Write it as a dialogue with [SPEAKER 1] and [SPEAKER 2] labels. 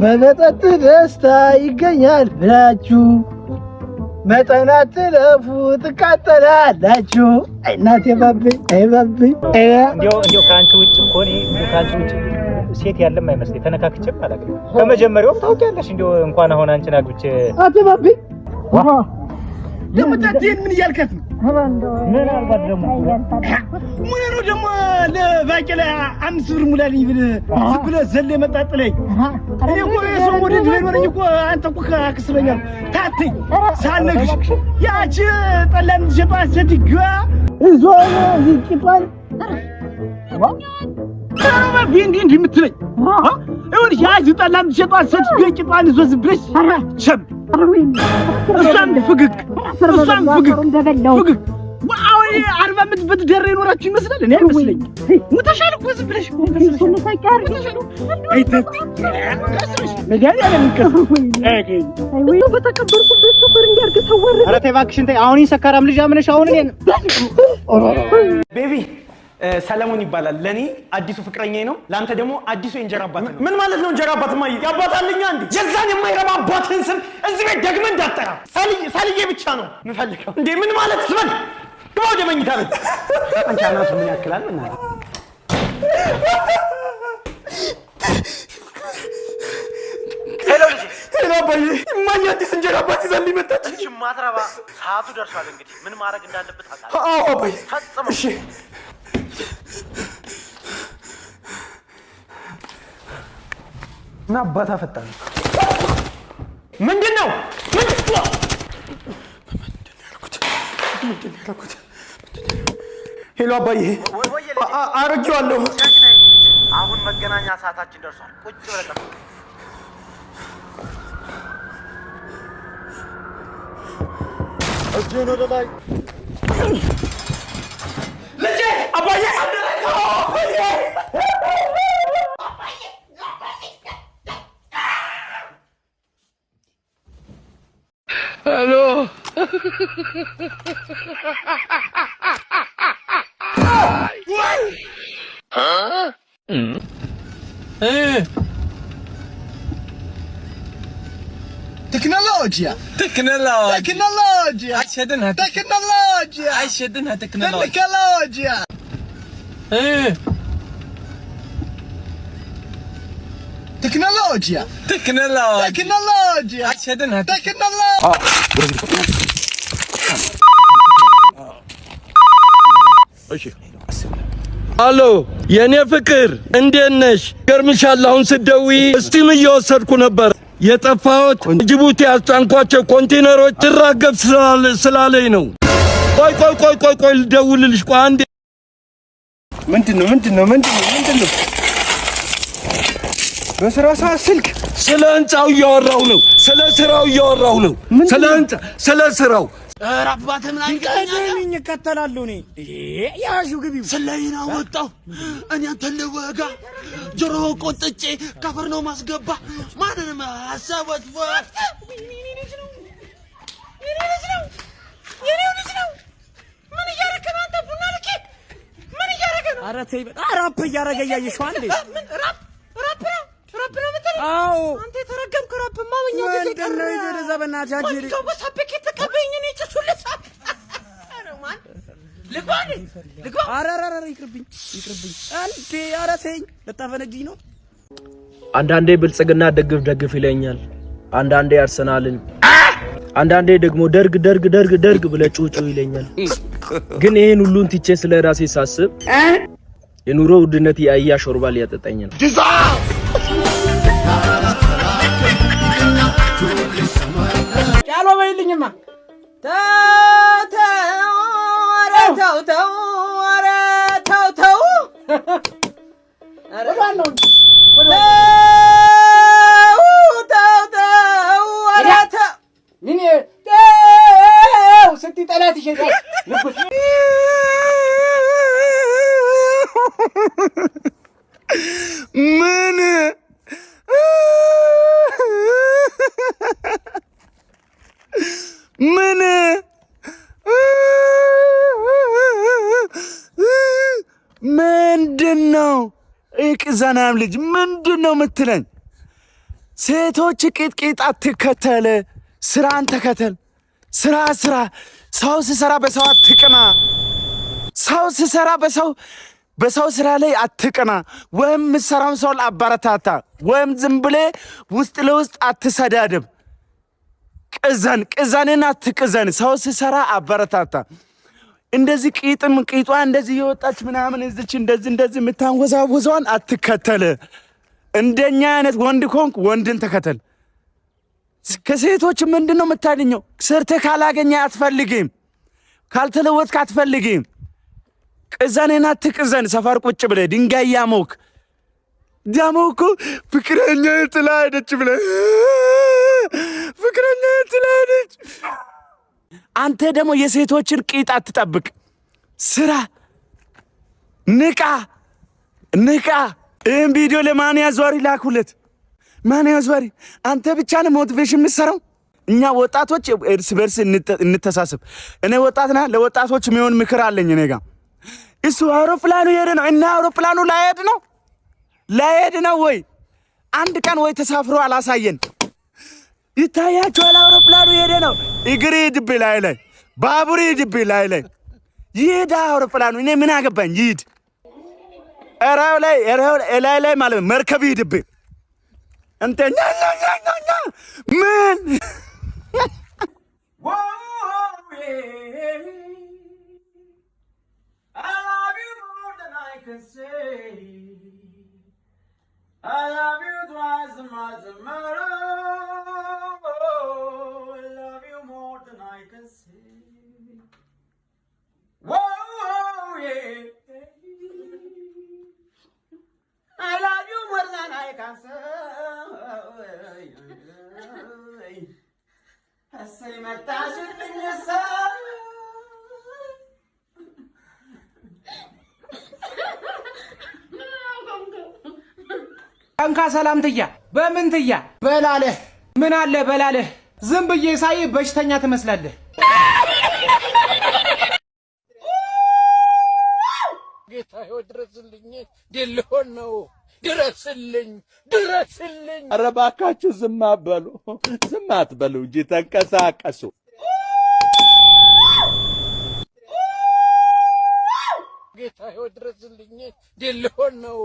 [SPEAKER 1] በመጠጥ ደስታ ይገኛል ብላችሁ መጠናት ለፉ ትቃጠላላችሁ። እናቴ ባቤ
[SPEAKER 2] እንዲያው ካንቺ ውጭ እኮ እኔ ካንቺ ውጭ ሴት ያለም አይመስልኝ ተነካክቼም አላውቅም። ከመጀመሪያውም ታውቂያለሽ። እንዲያው እንኳን አሁን አንቺን አግብቼ
[SPEAKER 1] አትባቤ ለምታቴን ምን እያልከት ነው?
[SPEAKER 2] ምን አልባት ደግሞ
[SPEAKER 1] ምን ነው ደግሞ ለባቄላ 5 ብር ሙላልኝ ብለህ ዘለ መጣጥለኝ። እኔ እኮ የሰው ወደድ ቢኖርኝ እኮ አንተ እኮ አክስበኛል። ታተኝ ሳነግሽ ያቺ ጠላም ሸጣት ሴትዮ እዞ ይቂባል እንዲህ የምትለኝ ይኸውልሽ ያቺ ጠላም ሸጣት ሴትዮ ቂጣን ይዞ ዝም ብለሽ ሸብ እሷም ፍግግ አሁን 40 ዓመት በትዳር የኖራችሁ ይመስላል። እኔ አይመስለኝ ሙተሻል እኮ ዝም ብለሽ
[SPEAKER 3] በተከበርኩበት ሰፈር እንዲያርግ ተወረደ።
[SPEAKER 2] ኧረ ተይ እባክሽን ተይ። አሁን ይሰካራም ልጅ አምነሽ አሁን እኔን
[SPEAKER 4] ቤቢ ሰለሞን ይባላል። ለኔ አዲሱ ፍቅረኛዬ ነው። ላንተ ደግሞ አዲሱ የእንጀራ አባት ነው። ምን ማለት ነው እንጀራ አባት? ማይ ያባታልኛ እንዴ? የዛን የማይረባ አባትህን ስም እዚህ ቤት ደግመህ እንዳትጠራ። ሳልዬ ብቻ ነው የምፈልገው። እንዴ ምን ማለት ስበል? ግባ ወደ መኝታ ቤት። አንቺ አናቱ ምን ያክላል? ምን አለ ሄሎ ልጅ ሄሎ አባዬ፣ ማን አዲስ እንጀራ አባት ይዘልኝ መጣች?
[SPEAKER 2] እንጂ ማትረባ ሰዓቱ ደርሷል። እንግዲህ ምን ማድረግ እንዳለበት አጣጣ።
[SPEAKER 4] አዎ አባዬ
[SPEAKER 2] ፈጽሞ
[SPEAKER 4] እሺ ና አባታ ፈጣን ምንድነው ያልኩት? ሄሎ አባዬ አረጋለሁ።
[SPEAKER 2] አሁን መገናኛ ሰዓታችን ደርሷል። ቁጭ ብለህ እጄን ወደ ላይ
[SPEAKER 4] ልጄ አባዬ አደረከው አባዬ
[SPEAKER 1] Hello. Huh? Tecnologia. Accedenha. Tecnologia. Tecnologia. Accedenha.
[SPEAKER 5] አሎ የኔ ፍቅር እንዴት ነሽ? ገርምሻል። አሁን ስትደውይ እስቲም እየወሰድኩ ነበር። የጠፋሁት ጅቡቲ ያስጫንኳቸው ኮንቴነሮች ትራገፍ ስላለኝ ነው። ቆይ ልደውልልሽ። ቆይ አንዴ።
[SPEAKER 1] ምንድነው? በስራ ሰዓት ስልክ
[SPEAKER 5] ስለ ህንጻው እያወራሁ ነው። ስለ ስራው እያወራሁ ነው። ስለ ህንጻ ስለ ስራው
[SPEAKER 1] አባቴ ምን አይቀርኝ ከተላሉ ነኝ ያዡ ግቢው
[SPEAKER 5] ስለይና ወጣው እኔ አንተን ልወጋ ጆሮ ቆጥጬ ከፈር ነው ማስገባ ማንንም ሐሳቦት
[SPEAKER 3] ምን እያረከ ነው አንተ? ቡና ልኬ ምን እያረከ ነው?
[SPEAKER 1] ኧረ ተይ ራፕ እያረገ ያየሽው አንዴ
[SPEAKER 3] ራፕ ነው ምትል?
[SPEAKER 1] አዎ
[SPEAKER 3] አንተ የተረገምክ ራፕ ማመኛው ጊዜ ቀረ።
[SPEAKER 1] እንደዛ በእናትህ አጅሪ
[SPEAKER 3] ወሰበክ ተቀበይኝ እኔ ጭሱልሳ አረማን ልግባ
[SPEAKER 1] ኧረ ይቅርብኝ አንዴ ኧረ ተይኝ ልታፈነጂኝ ነው።
[SPEAKER 6] አንዳንዴ ብልጽግና ደግፍ ይለኛል፣ አንዳንዴ አርሰናልን፣ አንዳንዴ ደግሞ ደርግ ብለህ ጩጩ ይለኛል። ግን ይሄን ሁሉን ትቼ ስለ ራሴ ሳስብ የኑሮ ውድነት ያያ ሾርባ ሊያጠጣኝ ነው።
[SPEAKER 1] ጫሎ በይልኝማ ተው አረ ባለው ምን ስቲ ጠላት ይሸጣል ንጉስ ምን ምንድነው? እቅዛናም ልጅ ምንድነው የምትለኝ? ሴቶች ቂጥቂጥ አትከተል፣ ስራን ተከተል። ስራ ሰው ሲሰራ በሰው አትቅና። ሰው ሲሰራ በሰው ስራ ላይ አትቅና። ወይም ምሰራውን ሰው አበረታታ፣ ወይም ዝም ብለህ ውስጥ ለውስጥ አትሰዳደብ። ቅዘንን አትቅዘን። ሰው ሲሰራ አበረታታ። እንደዚህ ቂጧ እንደዚህ የወጣች ምናምን እዚች እንደዚህ የምታንወዛወዘዋን አትከተል። እንደኛ አይነት ወንድ ኮንክ ወንድን ተከተል። ከሴቶች ምንድን ነው የምታገኘው? ሰርተህ ካላገኘ አትፈልግም፣ ካልተለወጥክ አትፈልግም። ቅዘንን አትቅዘን። ሰፈር ቁጭ ብለህ ድንጋይ ያሞክ ደግሞ እኮ ፍቅረኛ ጥላ ሄደች ብለህ ፍቅረኛ ጥላ ሄደች። አንተ ደግሞ የሴቶችን ቂጥ አትጠብቅ። ስራ፣ ንቃ። ይህን ቪዲዮ ለማን ያዟሪ ላኩለት። ማን ያዟሪ? አንተ ብቻ ነው ሞቲቬሽን የምትሰራው። እኛ ወጣቶች እርስ በርስ እንተሳሰብ። እኔ ወጣትና ለወጣቶች የሚሆን ምክር አለኝ እኔ ጋር። እሱ አውሮፕላኑ ሄደ ነው እና አውሮፕላኑ ላይሄድ ነው ወይ አንድ ቀን ወይ ተሳፍሮ አላሳየን። ይታያችኋል፣ አውሮፕላኑ ሄደ ነው። እግር ይድብህ ላይ ባቡር ይድብህ ላይ ይሄድ አውሮፕላኑ። እኔ ምን አገባኝ? ይሄድ እራው ላይ ማለት መርከብ ይድብህ እንተ ምን
[SPEAKER 5] I love you twice as much as tomorrow. I love you more than I can say. Whoa, yeah. I love you more than I can say. I say my touch in your soul.
[SPEAKER 7] እንካ ሰላምትያ በምንትያ በላለህ ምን አለ በላለህ። ዝም ብዬ ሳይ በሽተኛ ትመስላለህ። ጌታዬ ድረስልኝ፣ ሊሆን ነው። ድረስልኝ።
[SPEAKER 8] ኧረ እባካችሁ ዝም አትበሉ እንጂ ተንቀሳቀሱ።
[SPEAKER 7] ጌታዬ ድረስልኝ፣ ሊሆን ነው።